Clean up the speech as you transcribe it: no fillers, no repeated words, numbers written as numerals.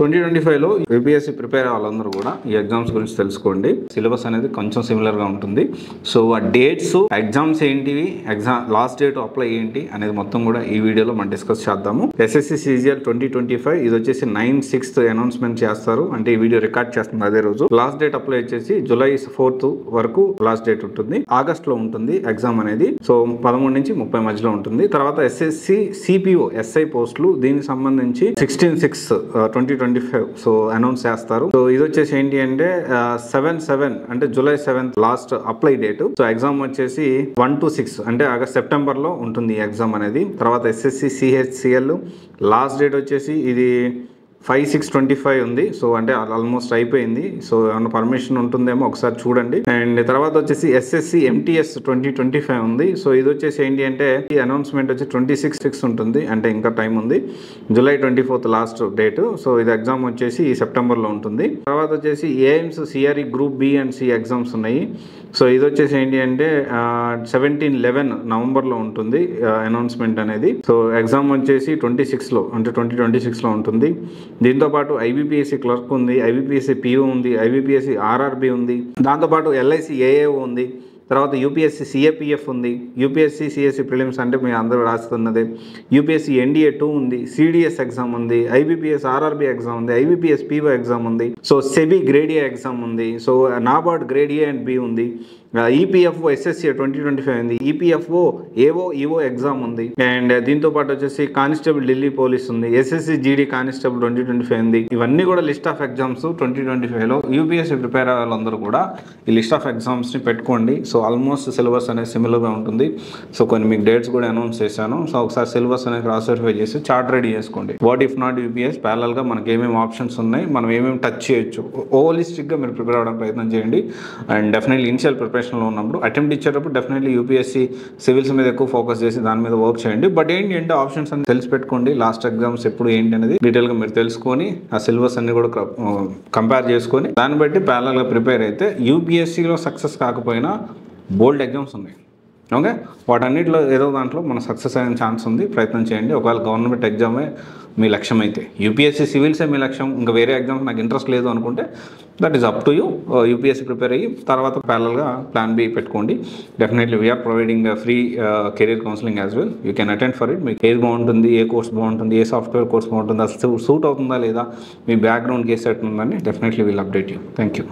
2025లో UPSC prepare అవ్వాలందరూ కూడా ఈ exams గురించి తెలుసుకోండి. సిలబస్ అనేది కొంచెం సిమిలర్ గా ఉంటుంది. సో ఆ డేట్స్, ఎగ్జామ్స్ ఏంటివి, ఎగ్జామ్ లాస్ట్ డేట్ అప్లై ఏంటి అనేది మొత్తం కూడా ఈ వీడియోలో మనం డిస్కస్ చేద్దాము. ఎస్ఎస్సి సిజిఎల్ 2025 ఇది వచ్చేసి 9/6 అనౌన్స్మెంట్ చేస్తారు. అంటే ఈ వీడియో రికార్డ్ చేస్తుంది అదే రోజు. లాస్ట్ డేట్ అప్లై వచ్చేసి July 4th వరకు లాస్ట్ డేట్ ఉంటుంది. ఆగస్ట్ లో ఉంటుంది ఎగ్జామ్ అనేది. సో 13 నుంచి 30 మధ్యలో ఉంటుంది. తర్వాత ఎస్ఎస్సి సిపిఓ ఎస్ఐ పోస్టులు దీనికి సంబంధించి 16/6/2025 సో అనౌన్స్ చేస్తారు. సో ఇది వచ్చేసి ఏంటి అంటే 7/7 అంటే July 7th last apply date. So exam వచ్చేసి 1 to 6 అంటే సెప్టెంబర్ లో ఉంటుంది ఈ ఎగ్జామ్ అనేది. తర్వాత ఎస్ఎస్సి సిహెచ్సిఎల్ లాస్ట్ డేట్ వచ్చేసి ఇది 5/6/25 ఉంది. సో అంటే ఆల్మోస్ట్ అయిపోయింది. సో ఏమన్నా పర్మిషన్ ఉంటుందేమో ఒకసారి చూడండి. అండ్ తర్వాత వచ్చేసి ఎస్ఎస్సి ఎంటీఎస్ 2025 ఉంది. సో ఇది వచ్చేసి ఏంటి అంటే ఈ అనౌన్స్మెంట్ వచ్చి 26/6 ఉంటుంది. అంటే ఇంకా టైం ఉంది. July 24th last date. So ఇది ఎగ్జామ్ వచ్చేసి సెప్టెంబర్ లో ఉంటుంది. తర్వాత వచ్చేసి AIIMS CRE group B and C exams ఉన్నాయి. సో ఇది వచ్చేసి ఏంటి అంటే 17/11 నవంబర్లో ఉంటుంది అనౌన్స్మెంట్ అనేది. సో ఎగ్జామ్ వచ్చేసి 26లో అంటే 2026లో ఉంటుంది. దీంతోపాటు ఐబీపీఎస్సీ క్లర్క్ ఉంది, ఐబీపీఎస్సీ పిఓ ఉంది, ఐబీపీఎస్సీ ఆర్ఆర్బి ఉంది, దాంతోపాటు ఎల్ఐసి ఏఏఓ ఉంది, తర్వాత యూపీఎస్సీ సిఏపిఎఫ్ ఉంది, యూపీఎస్సీ సిఎస్సి ప్రిలిమ్స్ అంటే మీరు అందరూ రాస్తున్నదే, యూపీఎస్సీ ఎన్డీఏ 2 ఉంది, సిడిఎస్ ఎగ్జామ్ ఉంది, ఐబీపీఎస్ ఆర్ఆర్బి ఎగ్జామ్ ఉంది, ఐబీపీఎస్ పీఓ ఎగ్జామ్ ఉంది, so SEBI grade A exam ఉంది, so NABARD grade A and B ఉంది, ఈపీఎఫ్ఓ ఎస్ఎస్సి 2025 ఉంది, ఈపీఎఫ్ఓ ఏఓ ఈఓ ఎగ్జామ్ ఉంది, అండ్ దీంతో పాటు వచ్చేసి కానిస్టేబుల్ ఢిల్లీ పోలీస్ ఉంది, ఎస్ఎస్సి జీడీ కానిస్టేబుల్ 2025 ఉంది. ఇవన్నీ కూడా లిస్ట్ ఆఫ్ ఎగ్జామ్స్ 2025లో యూపీఎస్సీ ప్రిపేర్ అయ్యే వాళ్ళందరూ కూడా ఈ లిస్ట్ ఆఫ్ ఎగ్జామ్స్ని పెట్టుకోండి. సో ఆల్మోస్ట్ సిలబస్ అనేది సిమిలర్గా ఉంటుంది. సో కొన్ని మీకు డేట్స్ కూడా అనౌన్స్ చేశాను. సో ఒకసారి సిలబస్ అనేది క్రాస్ వెరిఫై చేసి చార్ట్ రెడీ చేసుకోండి. వాట్ ఇఫ్ నాట్ యూపీఎస్ ప్యారలల్గా మనకి ఏమేమి ఆప్షన్స్ ఉన్నాయి, మనం ఏమేమి టచ్ చేయొచ్చు, హోలిస్టిక్గా మీరు ప్రిపేర్ అవ్వడానికి ప్రయత్నం చేయండి. అండ్ డెఫినెట్లీ ఇనిషియల్ ప్రిపరేషన్లో ఉన్నప్పుడు అటెంప్ట్ ఇచ్చేటప్పుడు డెఫినెట్లీ యూపీఎస్సీ సివిల్స్ మీద ఎక్కువ ఫోకస్ చేసి దాని మీద వర్క్ చేయండి. బట్ ఏంటి అంటే ఆప్షన్స్ అని తెలిసి పెట్టుకోండి. లాస్ట్ ఎగ్జామ్స్ ఎప్పుడు ఏంటి అనేది డీటెయిల్గా మీరు తెలుసుకొని ఆ సిలబస్ అన్ని కూడా కంపేర్ చేసుకొని దాన్ని బట్టి ప్యారలల్గా ప్రిపేర్ అయితే యూపీఎస్సీలో సక్సెస్ కాకపోయినా బోల్డ్ ఎగ్జామ్స్ ఉన్నాయి. ఓకే, వాటన్నిటిలో ఏదో దాంట్లో మన సక్సెస్ అయిన ఛాన్స్ ఉంది. ప్రయత్నం చేయండి. ఒకవేళ గవర్నమెంట్ ఎగ్జామే మీ లక్ష్యం అయితే, యూపీఎస్సీ సివిల్సే మీ లక్ష్యం, ఇంకా వేరే ఎగ్జామ్స్ నాకు ఇంట్రెస్ట్ లేదు అనుకుంటే that is up to you. UPSC prepare అయ్యి తర్వాత ప్యారలల్గా ప్లాన్ బి పెట్టుకోండి. Definitely we are providing free career counselling as well. You can attend for it. మీకు ఏది బాగుంటుంది, ఏ కోర్స్ బాగుంటుంది, ఏ సాఫ్ట్వేర్ కోర్స్ బాగుంటుంది, అసలు సూట్ అవుతుందా లేదా, మీ బ్యాక్గ్రౌండ్కి ఏ సెట్ ఉందని definitely will update you. Thank you.